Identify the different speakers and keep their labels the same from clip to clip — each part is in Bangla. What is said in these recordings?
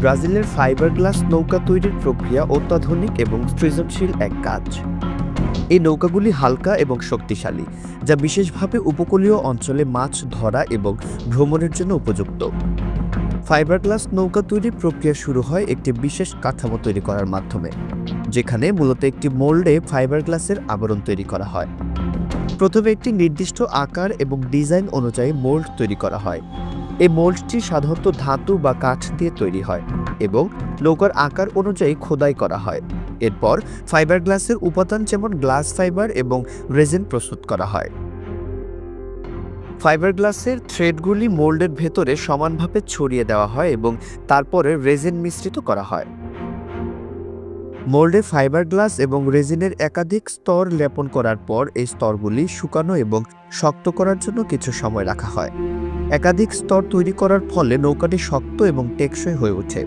Speaker 1: ব্রাজিলের ফাইবার গ্লাস নৌকা তৈরির প্রক্রিয়া অত্যাধুনিক এবং সৃজনশীল এক কাজ। এই নৌকাগুলি হালকা এবং শক্তিশালী, যা বিশেষভাবে উপকূলীয় অঞ্চলে মাছ ধরা এবং ভ্রমণের জন্য উপযুক্ত। ফাইবার গ্লাস নৌকা তৈরির প্রক্রিয়া শুরু হয় একটি বিশেষ কাঠামো তৈরি করার মাধ্যমে, যেখানে মূলত একটি মোল্ডে ফাইবার গ্লাসের আবরণ তৈরি করা হয়। প্রথমে একটি নির্দিষ্ট আকার এবং ডিজাইন অনুযায়ী মোল্ড তৈরি করা হয়। এই মোল্ডটি সাধারণত ধাতু বা কাঠ দিয়ে তৈরি হয় এবং নৌকার আকার অনুযায়ী খোদাই করা হয়। এরপর ফাইবার গ্লাসের উপাদান যেমন গ্লাস ফাইবার এবং রেজিন প্রস্তুত করা হয়। ফাইবার গ্লাসের থ্রেডগুলি মোল্ডের ভেতরে সমানভাবে ছড়িয়ে দেওয়া হয় এবং তারপরে রেজিন মিশ্রিত করা হয়। মোল্ডে ফাইবার গ্লাস এবং রেজিনের একাধিক স্তর লেপন করার পর এই স্তরগুলি শুকানো এবং শক্ত করার জন্য কিছু সময় রাখা হয়। একাধিক স্তর তৈরি করার ফলে নৌকাটি শক্ত এবং টেকসই হয়ে ওঠে।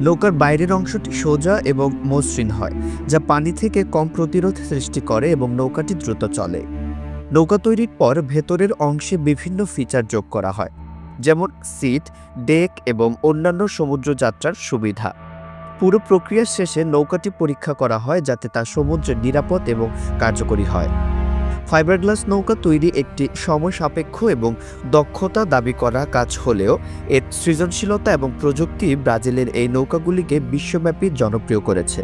Speaker 1: নৌকার বাইরের অংশটি সোজা এবং মসৃণ হয়, যা পানি থেকে কম প্রতিরোধ সৃষ্টি করে এবং নৌকাটি দ্রুত চলে। নৌকা তৈরির পর ভেতরের অংশে বিভিন্ন ফিচার যোগ করা হয়, যেমন সিট, ডেক এবং অন্যান্য সমুদ্র যাত্রার সুবিধা। পুরো প্রক্রিয়া শেষে নৌকাটি পরীক্ষা করা হয় যাতে তা সমুদ্রে নিরাপদ এবং কার্যকরী হয়। ফাইবার গ্লাস নৌকা তৈরি একটি সময় সাপেক্ষ এবং দক্ষতা দাবি করা কাজ হলেও এর সৃজনশীলতা এবং প্রযুক্তি ব্রাজিলের এই নৌকাগুলিকে বিশ্বব্যাপী জনপ্রিয় করেছে।